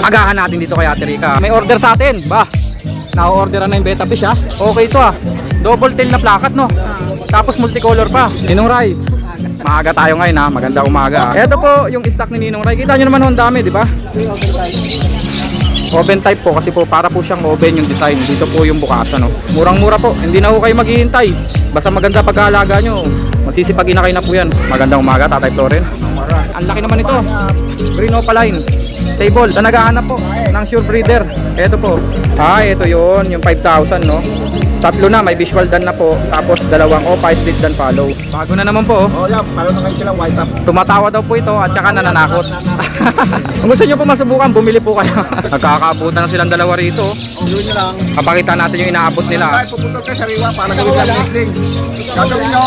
Agahan natin dito kay Ate Rica. May order sa atin. Ba, na-orderan na yung beta fish ha. Okay ito ha. Double tail na plakat no. Tapos multicolor pa. Ninong Ray, maaga tayo ngayon ha. Maganda umaga. Ito po yung stock ni Ninong Ray. Kita nyo naman ho, ang dami, di ba? Oven type po kasi po para po siyang oven yung design. Dito po yung bukasan no. Murang-mura po. Hindi na ho kayo maghihintay. Basta maganda pag-aalaga nyo. Magsisipagin na kayo na po yan. Magandang umaga, Tatay Floren. Ang laki naman ito. Green Opaline. Sable. Na naghahanap po ng sure breeder. Ito po. Ito yun. Yung 5,000 no. Tatlo na. May visual dan na po. Tapos dalawang Opa split dan follow. Bago na naman po. Yeah. Palo na kayo silang white up. Tumatawa daw po ito at saka nananakot. Kung gusto nyo po masubukan, bumili po kayo. Nagkakaabutan na silang dalawa rito. Yun nyo lang. Kapakita natin yung inaabot nila. Saan pupunta kayo sa Riwa para gawin sa wrestling. Gagawin nyo.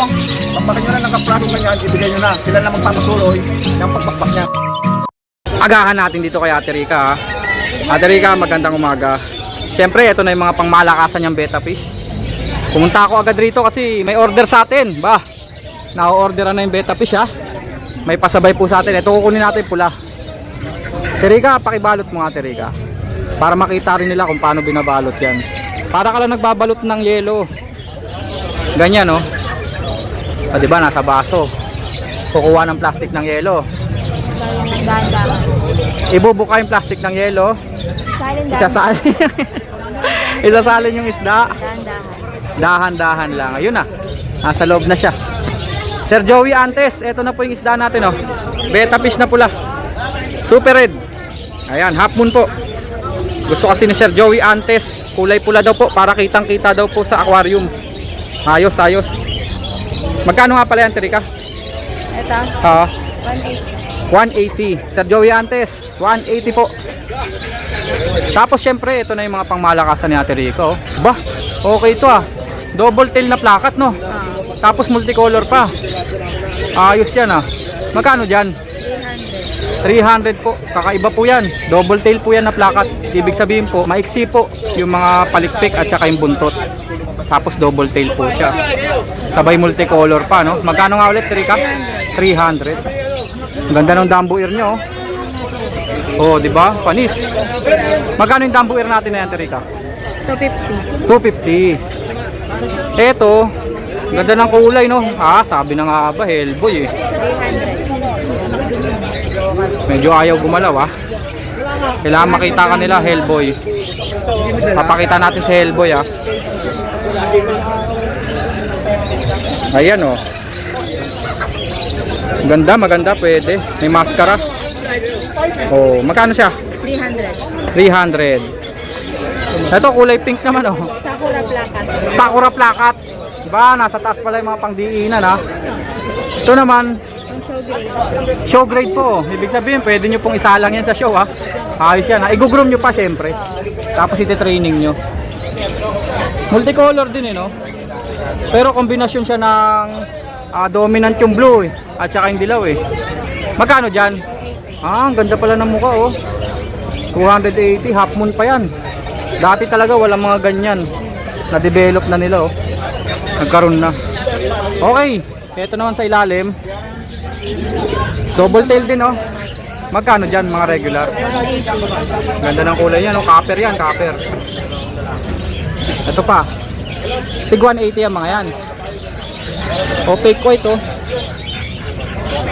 Pagpakin nyo na ng kaprado ganyan, ibigay nyo na. Sila na magpapatuloy ng pagbakbak niya. Agahan natin dito kay Ate Rica. Ate Rica, magandang umaga. Siyempre, ito na yung mga pangmalakasan niyang beta fish. Pumunta ako agad rito kasi may order sa atin. Ba, na-orderan na yung beta fish ha. May pasabay po sa atin. Ito kukunin natin pula. Ate Rica, pakibalot mo nga Ate Rica. Para makita rin nila kung paano binabalot yan. Para ka lang nagbabalot ng yelo. Ganyan no. Diba nasa baso. Kukuha ng plastic ng yelo. Ibubuka yung plastic ng yelo. Isasalin yung isda. Dahan-dahan lang. Ayun na. Nasa loob na siya. Sir Joey Antes, ito na po yung isda natin oh. Beta fish na pula. Super red. Ayan, half moon po. Gusto kasi ni Sir Joey Antes, kulay pula daw po para kitang-kita daw po sa aquarium. Ayos, ayos. Magkano nga pala yan, Terika? Ito? 180. Sir Joey Antes, 180 po. Tapos syempre, ito na yung mga pangmalakasan ni Ate Rica oh. Bah, okay ito ah. Double tail na plakat no. Tapos multicolor pa. Ayos yan ah. Magkano dyan? 300 po. Kakaiba po yan. Double tail po yan na plakat. Ibig sabihin po, maiksi po yung mga palikpik at saka yung buntot. Tapos double tail po siya. Sabay multicolor pa no. Magkano nga ulit, Terika? 300. Ganda ng dambu ear nyo oh, di ba? Panis. Magkano yung dambu ear natin na yan, Terika? 250. 250. Eto, ganda ng kulay no. Sabi na nga ba, Hellboy eh. 300. Medyo ayaw gumalaw ah. Kailangan makita ka nila, Hellboy. Papakita natin si Hellboy ah. Ayan oh. Ganda, maganda, pwede. May maskara. Oh, magkano siya? 300. 300. Ito kulay pink naman oh. Sakura plakat. Sakura plakat. Diba, nasa taas pala yung mga pangdiinan ha. Ito naman, Ang show grade. show grade po. Ibig sabihin, pwede nyo pong isalang yan sa show ha. Ayos yan ha. I-groom nyo pa syempre. Tapos iti-training nyo. Multicolor din eh no. Pero kombinasyon siya ng dominant yung blue eh. At saka yung dilaw eh. Magkano dyan? Ang ganda pala ng mukha oh. 280, half moon pa yan. Dati talaga walang mga ganyan. Na-develop na nila oh. Nagkaroon na. Okay, ito naman sa ilalim. Double tail din oh. Magkano dyan mga regular? Ganda ng kulay yan oh. Copper yan, copper. Ito pa. Tig 180 yan mga yan. Opaque white oh.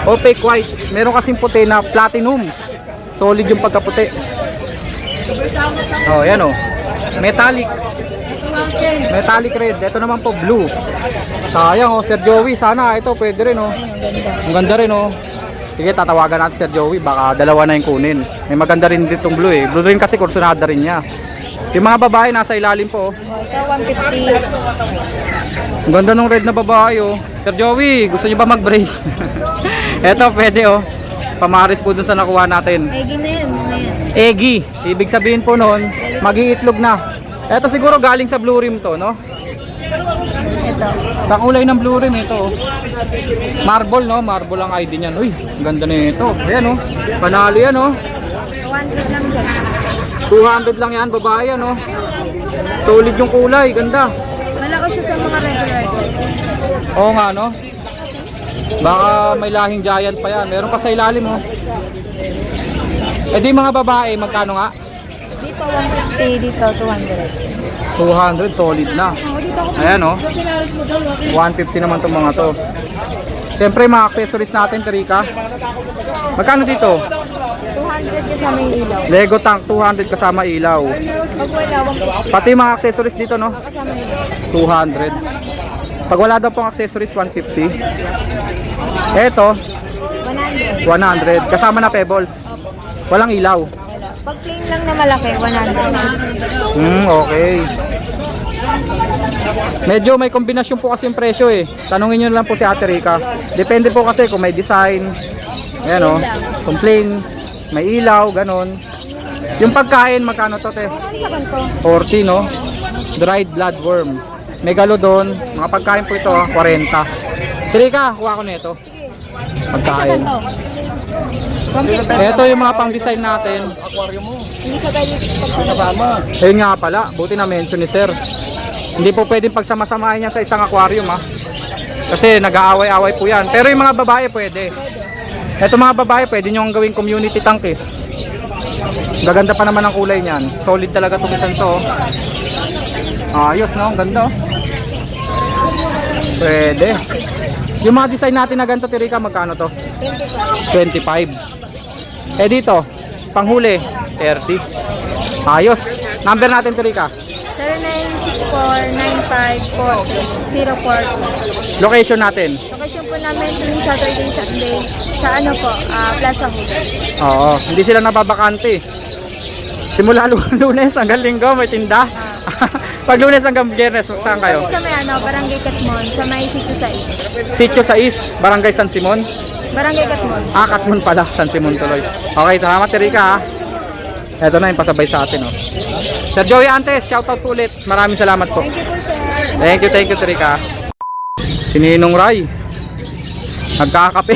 Opaque white. Meron kasing puti na platinum. Solid yung pagkaputi. Oh, yan oh. Metallic. Metallic red. Ito naman po blue. Sayang oh, Sir Joey. Sana ito pwede rin oh. Ang ganda rin oh. Sige, tatawagan natin Sir Joey. Baka dalawa na yung kunin. May maganda rin ditong blue eh. Blue rin kasi kursunada rin niya. Yung mga babae nasa ilalim po oh. Ito 150. Ang ganda ng red na babae oh. Sir Joey, gusto niyo ba mag-break? Eto, pwede oh. Pamaris po dun sa nakuha natin. Eggy na yan. Eggy. Ibig sabihin po noon, mag-iitlog na. Eto siguro galing sa blue rim to, no? Ito. Kakulay ng blue rim ito. Marble, no? Marble ang ID niyan. Uy, ang ganda na ito. Ayan, oh. Panalo yan, oh. 100 lang yan. 200 lang yan, babae, ano? Solid yung kulay, ganda. Malaki siya sa mga regular. Oo nga, no? Baka may lahing giant pa yan. Meron pa sa ilalim, oh. Eh di mga babae, magkano nga? Dito 150, dito 200. 200, solid na. Ayan oh. 150 naman itong mga to. Siyempre mga accessories natin, Terika. Magkano dito? 200 kasama yung ilaw. Lego tank 200 kasama ilaw. Pag wala, 150 Pati mga accessories dito no? kasama yung ilaw. 200. Pag wala daw pong accessories, 150. Eto, 100. 100. Kasama na pebbles. Walang ilaw. Pag plain lang na malaki, 100. Okay. Medyo may kombinasyon po kasi yung presyo eh. Tanungin nyo lang po si Ate Rica. Depende po kasi kung may design. Ayan o. Kung plain, may ilaw, ganon. Yung pagkain, magkano to te? Saan ko? 40 no? Dried bloodworm. Megalodon. Mga pagkain po ito 40. Ate Rica, kuha ko nito. Pagkain. Ito yung mga pang-design natin. Hindi ka pwede Kasama. Ayun nga pala, buti na mention ni sir. Hindi po pwedeng pagsama-samahin niya sa isang aquarium ha. Kasi nag-aaway-away po yan. Pero yung mga babae pwede. Ito mga babae pwede nyo gawing community tank eh. Gaganda pa naman ang kulay niyan. Solid talaga itong isang to. Ayos no, ang ganda oh. Pwede. Yung mga design natin na ganito, Terika, magkano to? 25. Eh dito, panghuli, 30. Ayos. Number natin, Terika. 0964-9540-04. Location natin. Location po namin tuwing Saturday, Sunday sa ano po, Plaza Hugo. Oo, hindi sila nababakante. Simula Lunes hanggang Linggo, may tinda. Pag Lunes hanggang Biyernes, saan kayo? Sa may ano, Barangay Katmon, sa may sitio sa is. Sitio 6, Barangay San Simon. Barangay Katmon. Katmon pala, San Simon tuloy. Okay, salamat Terika ha. Ito na yung pasabay sa atin oh. Sir Joey Antes, shoutout po ulit. Maraming salamat po. Thank you po sir. Thank you Terika. Si Ninong Ray. Nagkakape.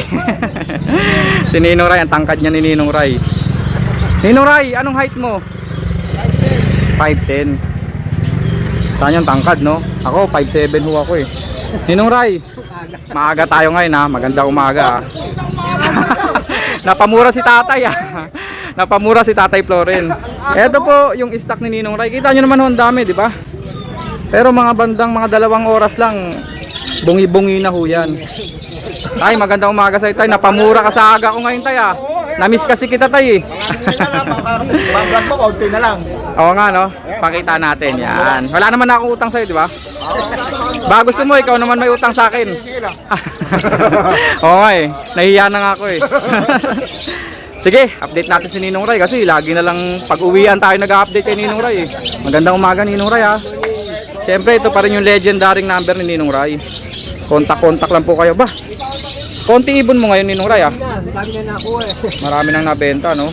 Si Ninong Ray, ang tangkad niya ni Ninong Ray. Ninong Ray, anong height mo? 5'10". Saan yung tangkad no? Ako 5'7" ho ako eh. Ninong Ray, maaga tayo ngayon ha. Magandang umaga ha. Napamura si tatay ha. Napamura si Tatay Floren. Ito po yung stock ni Ninong Ray. Kita nyo naman ho, ang dami di ba? Pero mga bandang mga 2 oras lang, bungi-bungi na ho yan. Tay, magandang umaga sa tay. Napamura ka sa aga ko ngayon tay ha. Namiss kasi kita tay eh. Pag-vlog mo, konti na lang. Oo nga no, pakita natin yan. Wala naman ako utang sa'yo, di ba? Ba gusto mo, ikaw naman may utang sa akin. Oo nga eh, nahiya na nga ako eh. Sige, update natin si Ninong Ray kasi lagi na lang pag-uwian tayo nag-update kay Ninong Ray eh. Magandang umaga Ninong Ray ha. Siyempre ito pa rin yung legendary number ni Ninong Ray. Kontak-kontak lang po kayo ba? Konti ibon mo ngayon Ninong Ray ha. Marami nang nabenta no.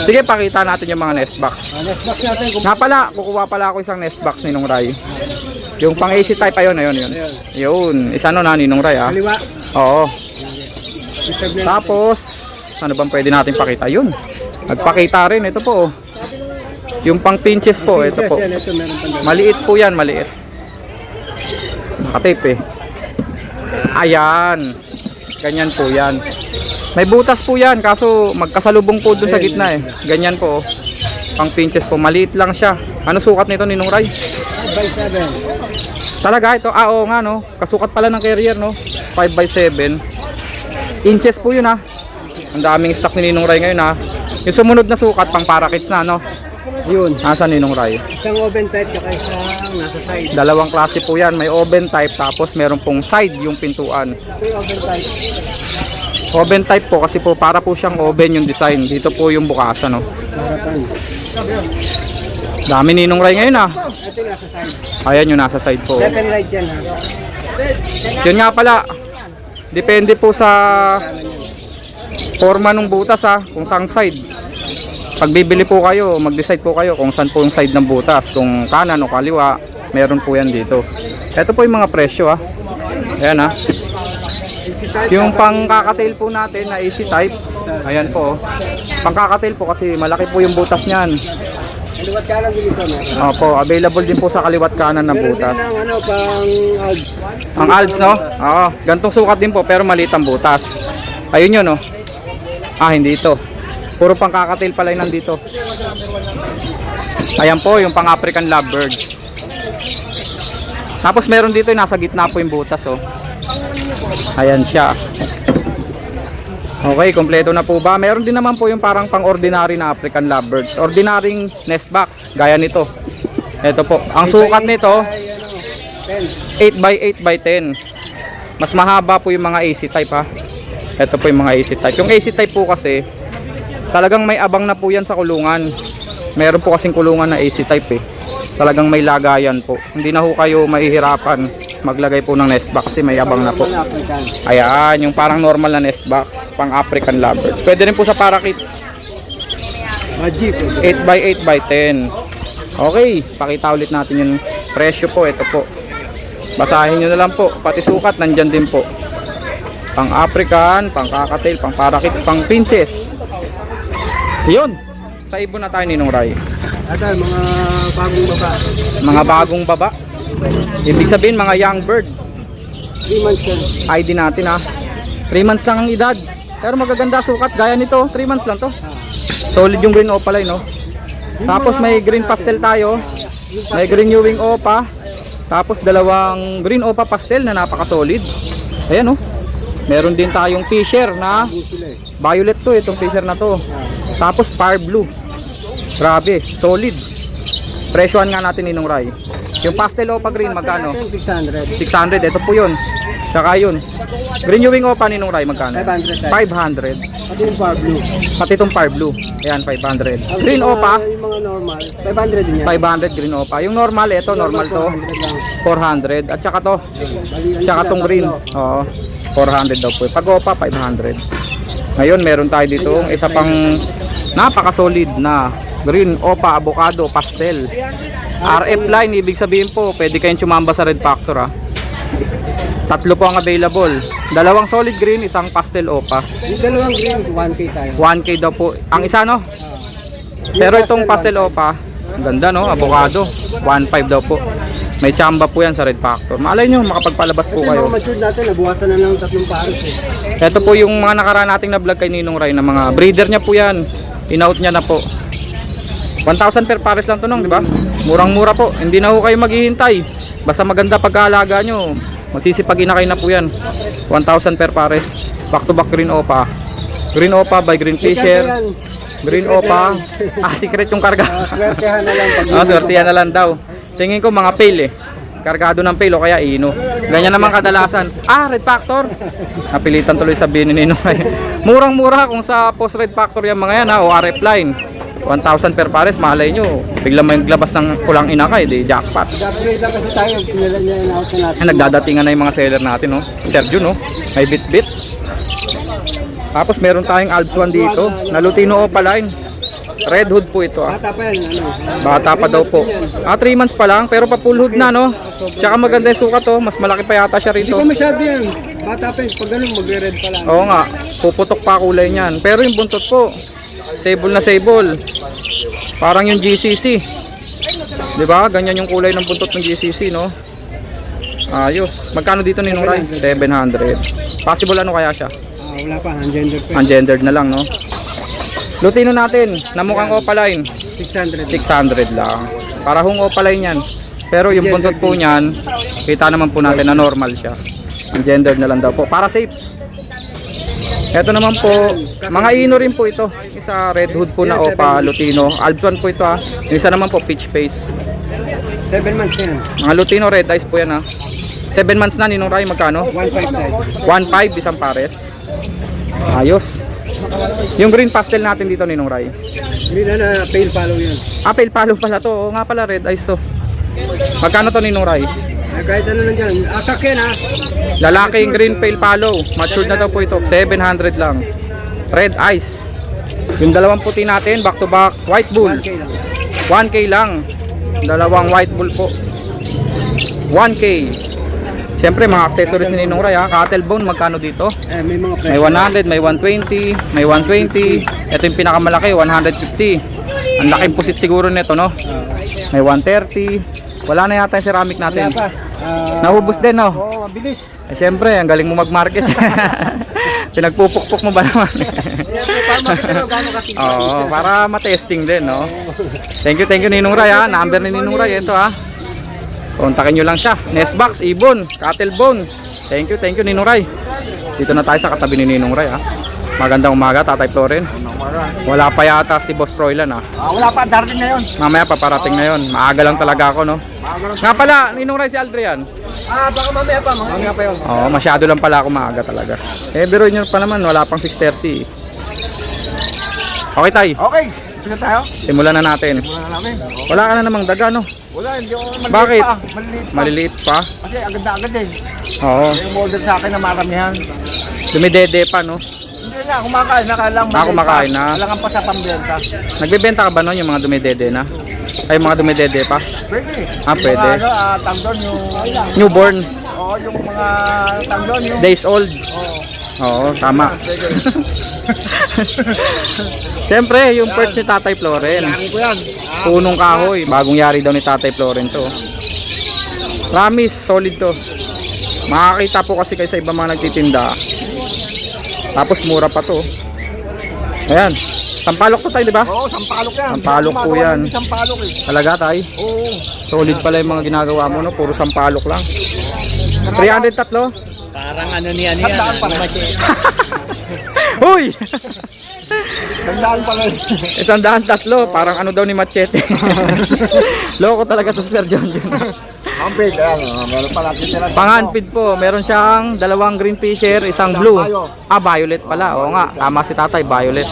Sige, pakita natin yung mga nest box. Nga pala, kukuha pala ako isang nest box Ninong Ray. Yung pang AC type ayun, ayun. Yun, isa no na Ninong Ray ha. Oo. Tapos ano bang pwede natin pakita? Yun. Nagpakita rin ito po. Yung pang pinches po, ito po. Maliit po 'yan, maliit. Nakatape eh. Ayan. Ganyan po 'yan. May butas po 'yan kaso magkasalubong po doon sa gitna eh. Ganyan po. Pang pinches po, maliit lang siya. Ano sukat nito Ninong Ray? 5x7. Talaga ito? Oo nga no. Kasukat pala ng carrier no. 5x7. Inches po 'yun ha. Ang daming stock ni Ninong Ray ngayon ha. Yung sumunod na sukat pang parakits na no. Yun. Nasa Ninong Ray? Isang oven type at isang nasa side. Dalawang klase po yan. May oven type tapos meron pong side yung pintuan. Ito yung oven type. Oven type po kasi po para po siyang oven yung design. Dito po yung bukasan no. Harapan. Dami Ninong Ray ngayon ha. Ito yung nasa side. Ayan yung nasa side po. Left and right dyan ha. Yun nga pala. Depende po sa forma ng butas ha. Kung saan side. Pag bibili po kayo, mag-decide po kayo kung saan po yung side ng butas. Kung kanan o kaliwa, meron po yan dito. Ito po yung mga presyo ha. Ayan ha. Yung pang-kakatail po natin na AC type. Ayan po. Pang-kakatail po kasi malaki po yung butas niyan. Kaliwat kanan dito na. Opo, available din po sa kaliwat kanan ng butas. Meron din ng ano, pang algs. Ang alds no? Oo, gantong sukat din po pero maliit ang butas. Ayun yun no. Hindi ito. Puro pang kakatail pala yung nandito. Ayan po, yung pang African lovebird. Tapos meron dito yung nasa gitna po yung butas, oh. Ayan siya. Okay, kompleto na po ba? Meron din naman po yung parang pang ordinary na African lovebirds. Ordinary nest box, gaya nito. Ito po, ang sukat nito 8x8x10. Mas mahaba po yung mga AC type, ha. Ito po yung mga AC type. Yung AC type po kasi talagang may abang na po yan sa kulungan. Meron po kasing kulungan na AC type eh. Talagang may lagayan po. Hindi na ho kayo mahihirapan maglagay po ng nest box kasi may abang na po. Ayan, yung parang normal na nest box, pang African lovebirds. Pwede rin po sa parakeets. 8x8x10. Okay, pakita ulit natin yung presyo po. Ito po. Basahin nyo na lang po. Pati sukat, nandyan din po. Pang African, pang kakatail, pang parakeets, pang pinches. Yun. Sa ibon na tayo, Ninong Ray. Ata, mga bagong baba. Mga bagong baba. Ibig sabihin, mga young bird. 3 months yan. ID natin, ha. 3 months lang ang edad. Pero magaganda sukat. Gaya nito, 3 months lang to. Solid yung green opaline, no? Tapos may green pastel tayo. May green ewing opa. Tapos dalawang green opa pastel na napaka-solid. Ayan, oh. Meron din tayong fisher na violet to, itong fisher na to. Tapos fire blue. Grabe, solid. Presyohan nga natin, Ninong Ray. Yung pastel opa green, magkano? 600. 600, ito po yun. Tsaka yun. Green ewing opa, Ninong Ray, magkano? 500. 500. Pati yung far blue. Pati itong fire blue. Ayan, 500. Green opa, Yung mga normal, 500 din yan. 500 green opa. Yung normal, ito, normal to, 400. At saka to, tsaka tong green. Oo, 400 daw po. Pag opa, 500. Ngayon, meron tayo dito isa pang napaka-solid na green opa avocado pastel. RF line, ibig sabihin po, pwede kayong tsumamba sa Red Factor, ha. Tatlo po ang available. Dalawang solid green, isang pastel opa. Yung dalawang green, 1K tayo. 1K daw po. Ang isa, no? Pero itong pastel opa, ang ganda, no? Avocado, 1.5 daw po. May chamba po yan sa Red Factor. Malay nyo, makapagpalabas po Ito yung kayo. mga matured natin, nabuhasan na lang 3 pares eh. Ito po yung mga nakaraan nating na vlog kay Ninong Ray na mga breeder niya po yan. In-out niya na po. 1,000 per pares lang to, nong, di ba? Murang-mura po. Hindi na ho kayo maghihintay. Basta maganda pagkaalaga nyo. Magsisipagin na kayo na po yan. 1,000 per pares. Back to back green opa. Green opa by Green Fisher. Green opa. Secret yung karga. Swertehan na lang pag Swertihan na lang daw. Tingin ko mga pale eh. Kargado ng pale o kaya ino. Ganyan naman kadalasan. Red Factor. Napilitan tuloy sabihin ni Ninong Ray. Murang-mura kung sa post Red Factor yung mga yan, ha, o RF line. 1,000 per pares, malay nyo. Biglang may glabas ng pulang inakay, di jackpot. upgrade lang kasi tayo, pinala niya yung out na natin. Nagdadatingan na yung mga seller natin, no? Sergio, no? May bit-bit. Tapos meron tayong Alps 1 dito. Na Lutino Opaline. Red hood po ito, ah. Bata pa yan, ano? Bata pa daw po. 3 months pa lang, pero pa full hood na, no? Tsaka maganda yung sukat, oh. Mas malaki pa yata siya Hindi rito. ko masyado yan. Bata pa yan, pag ganun magre-red pa lang. Oo nga, puputok pa kulay niyan. Pero yung buntot po, sable na sable. Parang yung GCC. 'Di ba? Ganyan yung kulay ng buntot ng GCC, no? Ayos. Magkano dito, Ninong Ray? 700. Possible ano kaya siya? Wala pa, ungender pa. Ungendered na lang, no? Lutino natin, na mukhang opaline. 600. 600 lang. Para hong opaline yan. Pero yung buntot po niyan, kita naman po natin na normal siya. Ungendered na lang daw po. Para safe. Ito naman po, mga ino rin po ito. Isa red hood po na opa, Lutino. Albson po ito, ha. Yung isa naman po peach face. 7 months yan. Mga Lutino red eyes po yan, ha. 7 months na, Ninong Ray, magkano? 1.5 tayo. 1.5 isang pares. Ayos. Yung green pastel natin dito, Ninong Ray. Hindi na pale follow yan. Pale palo pala to. Oo nga pala, red eyes to. Magkano to, Ninong Ray? Kahit ano lang dyan. Atak yan ha. Lalaking green pale palo. Matured na daw po ito. 700 lang. Red eyes. Yung dalawang puti natin, back to back, white bull. 1K lang. 1K lang. Dalawang white bull po. 1K. Siyempre, mga accessories ni Ninong Ray, ha. Cattle bone, magkano dito? May mga May presyo. 100, may 120, may 120. Ito yung pinakamalaki, 150. Ang laking pusit siguro nito, no? May 130. Wala na yata yung ceramic natin. Wala pa. Nahubos din, no? Oo, mabilis. Eh, siyempre, ang galing mo mag-market. Pinagpupukpok mo ba naman? Para makita nyo gano'ng katibay. Oo, para matesting din, no? Thank you Ninong Ray, ha? Number ni Ninong Ray, ito, ha? Kontakin nyo lang siya. Nestbox, Ibon, Cattlebone. Thank you Ninong Ray. Dito na tayo sa katabi ni Ninong Ray, ha? Magandang umaga, Tatay Floren. Wala pa yata si Boss Froilan, ha? Wala pa, darating na yun. Mamaya paparating na yon. Maaga lang talaga ako, no? Nga pala, Ninong Ray, si Aldrian. Baka mamaya pa. Mamaya pa yun. Oo, masyado lang pala ako maaga talaga. Biruin nyo pa naman, wala pang 6:30. Okay, Tay. Okay, sige tayo. Simulan na natin. Muna na namin. Wala ka na namang daga, no? Wala, hindi ako maliliit Bakit? pa. Maliliit pa. Maliliit pa. Kasi agad na agad eh. Oo. Yung order sa akin na maramihan. Dumidede pa, no? Hindi na, kumakain na ka lang. Kumakain na. Kailangan pa sa pambenta. Nagbebenta ka ba nun yung mga dumidede na? Ay, mga dumidede pa? Pwede. Pwede. Yung mga tangdon, yung... Newborn. Oo, yung mga tangdon, yung... Days old. Oo, tama. Siyempre, yung perch ni Tatay Floren. Kailangan ko yan. Punong kahoy. Bagong yari daw ni Tatay Floren to. Promise, solid to. Makakita po kasi kayo sa ibang mga nagtitinda. Tapos mura pa to. Ayan. Sampalok to tayo, di ba? Oo, sampalok yan. Sampalok po yan. Sampalok eh. Talaga tay? Oo. Solid pala yung mga ginagawa mo, no? Puro sampalok lang. 300 tatlo? Parang ano niya niya. Sandaan pa rin. Uy! Sandaan pa rin. 100 tatlo. Parang ano daw ni Machete. Loko talaga to si Sir John. Hampid, ayan. Meron pa natin sila. Pang-handpid po. Meron siyang dalawang green fisher, isang blue. Violet pala. Oo nga. Tama si tatay, violet.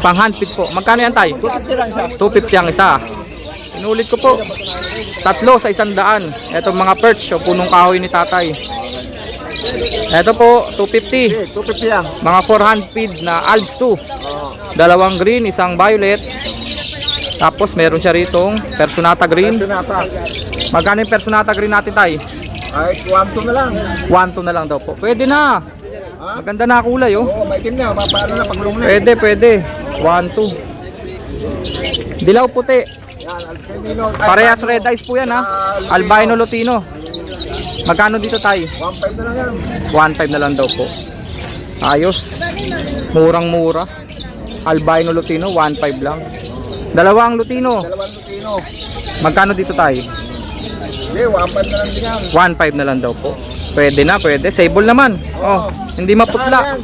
Pang-handpid po. Magkano yan tay? 250 ang isa. Inulit ko po. Tatlo sa 100. Etong mga perch o punong kahoy ni tatay. Ito po 250. 250 yan. Mga 400 feed na Alps 2. Dalawang green, isang violet. Tapos meron siya ritong Personata green. Pinata. Magkano yung Personata green natin tay? Ay, 1-2 na lang. 1-2 na lang daw po. Pwede na. Maganda na kulay oh. Oo, may itim na. Paano na paglong na. Pwede. 1-2. Dilaw puti. Yan, Alcemino. Parehas red eyes po yan ha. Albino Lutino. Magkano dito tay? 1.5 na lang yan. 1.5 na lang daw po. Ayos. Murang-mura. Albino Lutino, 1.5 lang. Dalawang Lutino. Dalawang Lutino. Magkano dito tayo? Hindi, 1.5 na lang din yan. 1.5 na lang daw po. Pwede na, pwede. Sable naman. Oh, hindi maputla.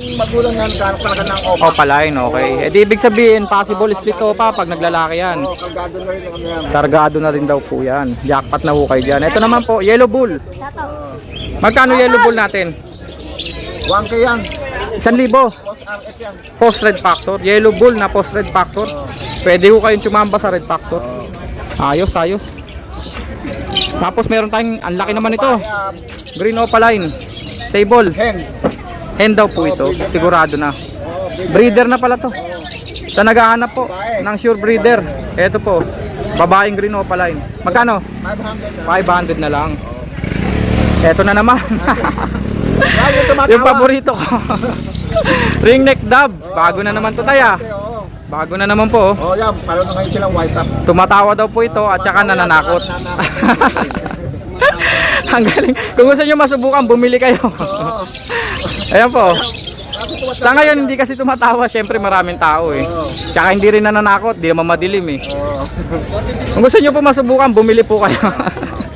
Yung magulang yan, talaga ng opa. Oh, palain, okay. Eh di ibig sabihin, possible split opa pag naglalaki yan. Oo, kagado na rin ang yan. Kargado na rin daw po yan. Jackpot na hukay dyan. Ito naman po, Yellow Bull. Magkano Yellow Bull natin? 1K yan. 1,000. Post RF yan. Post Red Factor. Yellow Bull na Post Red Factor. Pwede ho kayong tumamba sa Red Factor. Ayos. Tapos meron tayong, ang laki naman ito. Green Opaline. Sable. Hen. Hen daw po ito. Sigurado na. Breeder na pala to. Sa naghahanap po ng sure breeder. Ito po. Babaeng Green Opaline. Magkano? 500 500 na. na lang. Ito na naman. Yan, yung tumatawa. Yung paborito ko. Ring neck dove. Bago na naman to taya. Oo. Bago na naman po. Oh, yan. Paano na ngayon silang white up? Tumatawa daw po ito at saka nananakot. Ang galing. Kung gusto nyo masubukan, bumili kayo. Ayan po. Sa ngayon, hindi kasi tumatawa. Siyempre, maraming tao eh. Tsaka hindi rin nananakot. Di naman madilim eh. Kung gusto nyo po masubukan, bumili po kayo.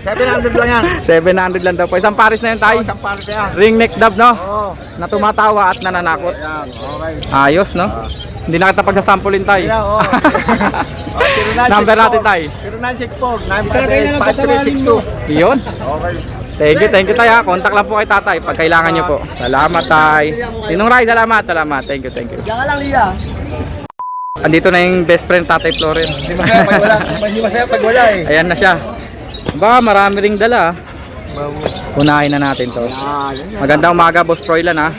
700 lang yan. 700 lang daw po. Isang pares na yun tayo. Isang pares yan. Ring neck dove, no? Oo. Na tumatawa at nananakot. Yan, okay. Ayos, no? Hindi na kita pagsasampulin tayo. Yan, oo. Number natin tayo. 0964-958-5362. Iyon. Okay. Thank you tayo. Contact lang po kay tatay pag kailangan nyo po. Salamat tay. Ninong Ray, salamat. Thank you. Diyan ka lang, Lia. Andito na yung best friend tatay Floren. Hindi masaya pag wala. Hindi masaya pag wala eh. Ayan na siya. Ba, marami ring dala. Unahin na natin to. Magandang umaga, Boss Froilan ha.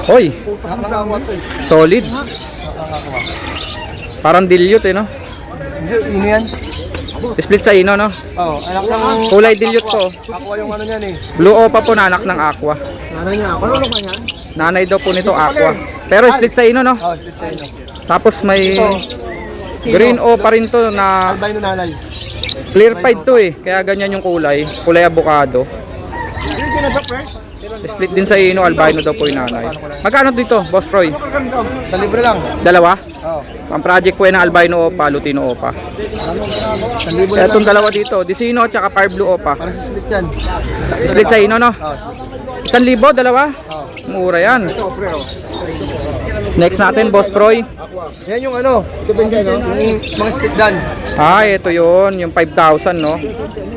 Hoy, solid. Parang dilute eh no. Ini yan? Split sa ino no. Oo, anak ng... Kulay dilute po. Ako yung ano niyan eh. Blue opa po na anak ng aqua. Nanay niya. Ano naman yan? Nanay daw po nito aqua. Pero split sa ino no. Oo, split sa inyo. Tapos may green o pa rin to na Albino nanay. clear pied to eh. Kaya ganyan yung kulay. Kulay avocado. Hindi ka na ba, pre? Split din sa ino, albino daw po yung nanay. Magkano dito, Boss Troy? Sa libre lang. Dalawa? Oo. Ang project po yan ng albino opa, lutino opa. Sa libre lang. Etong dalawa dito, Disino at saka Fire Blue opa. Para sa split yan. Split sa ino, no? Oo. 1,000, dalawa? Mura yan. Ito, pre, oh. Next natin, Boss Troy. Yan yung ano, ito ba yung mga split dan. Ah, ito yun, yung 5,000, no?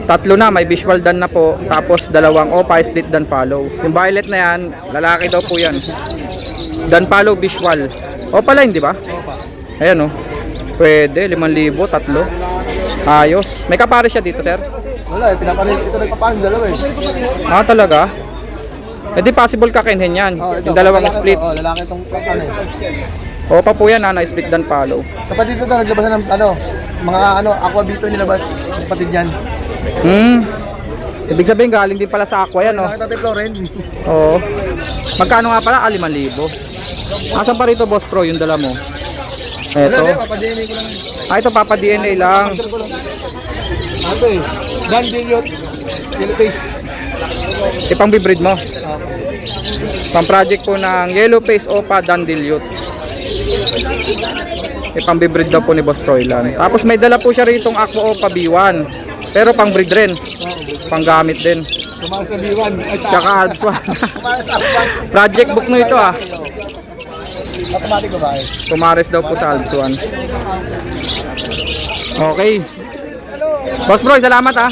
Tatlo na, may visual dan na po. Tapos dalawang opa, split dan follow. Yung violet na yan, lalaki daw po yan. Dan follow, visual. Opa line, di ba? Ayan, no? Pwede, 5,000, tatlo. Ayos. May kapare siya dito, sir? Wala, pinapalit ito nagpapahan dalawa eh. Ah, talaga? Eh di possible kakinhin yan. Oh, ito, Yung dalawang lalaki split. to, oh, lalaki itong ano eh. Opa po yan, split dan follow. Kapatid ito, naglabasan ng ano, mga ano, aqua bito nilabas. Kapatid yan. Ibig sabihin galing din pala sa aqua yan, no? Nakita tayo Floren. Oo. Magkano nga pala? 5,000. Asan pa rito, Boss Pro, yung dala mo? Wala, Eto. di, papadini ko lang. Ah, ito papa DNA lang. Ito eh, Dan Billiot, Yellow Face. Ipang bibreed mo. Pang project po ng Yellow Face Opa Dandeliot. Ipang bibreed daw po ni Boss Troylan. Tapos may dala po siya ritong Aqua Opa B1. Pero pang breed rin. Pang gamit din. Tumakas sa B1. Tsaka Alps 1. Tumakas sa Alps 1. Project book no ito ah. Automatic ba ba eh? Tumares daw po sa Alps 1. Okay. Boss Bro, salamat ah.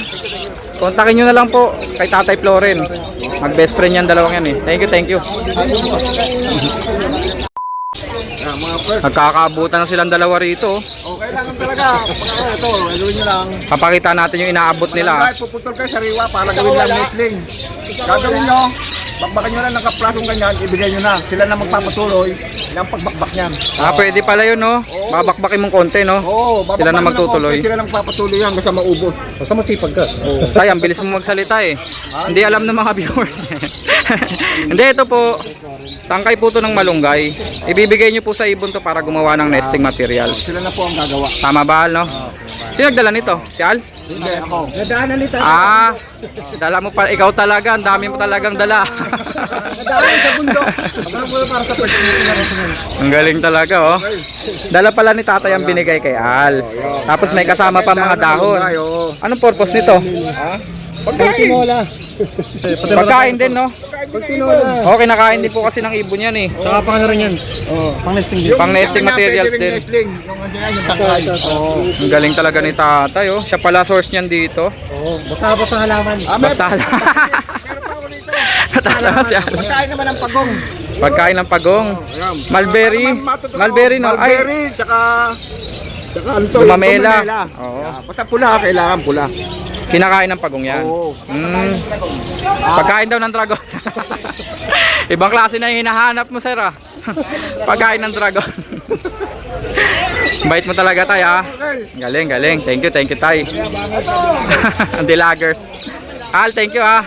Kontakin nyo na lang po kay Tatay Floren. Mag best friend yan dalawang yan eh. Thank you, thank you. Nagkakaabutan na silang dalawa rito. Okay lang talaga. Ito, gawin nyo lang. Papakita natin yung inaabot nila. Kahit puputol kayo sa riwa para gawin lang netling. Gagawin nyo, bakbakan nyo lang ng kaplasong ganyan, ibigay nyo na. Sila na magpapatuloy ng pagbakbak niyan. Ah, pwede pala yun no. Babakbakin mong konti no. Oo, Sila na magtutuloy. Sila na magpapatuloy yan basta maubos. Basta masipag ka. Tay, ang bilis mo magsalita eh. Hindi alam ng mga viewers. Hindi, ito po. Tangkay po to ng malunggay. Ibibigay nyo po sa ibon to para gumawa ng nesting material. Sila na po ang gagawa. Tama ba, Al, no? Sino nagdala nito? Si Al? Hindi, ako. Nadaanan nito. Ah, dala mo pa. Ikaw talaga. Ang dami mo talagang dala. Nadaanan sa bundok. Magkano mo para sa first meeting. Ang galing talaga, oh. Dala pala ni tatay ang binigay kay Al. Tapos may kasama pa mga dahon. Anong purpose nito? Pagkain. Pagkain din, no? Pagtinola. Okay, nakain din po kasi ng ibon yan eh. Saka pang ano rin yan. Oo. Pang nesting din. Pang nesting materials din. Yung andyan yung tangkay. Oo. Ang galing talaga ni tatay, oh. Siya pala source niyan dito. Oo. Basta sa halaman. Basta Natatawa siya. Pagkain naman ng pagong. Pagkain ng pagong. Mulberry. Mulberry, no? Ay, Mulberry, tsaka ano to? Gumamela. Oo. Oo. Basta pula, kailangan pula. Kinakain ng pagong yan. Oo. Pagkain daw ng dragon. Ibang klase na yung hinahanap mo, sir, ah. Pagkain ng dragon. Bait mo talaga, tay, ah. Galing, galing. Thank you, tay. Ang dilagers. Al, thank you, ah.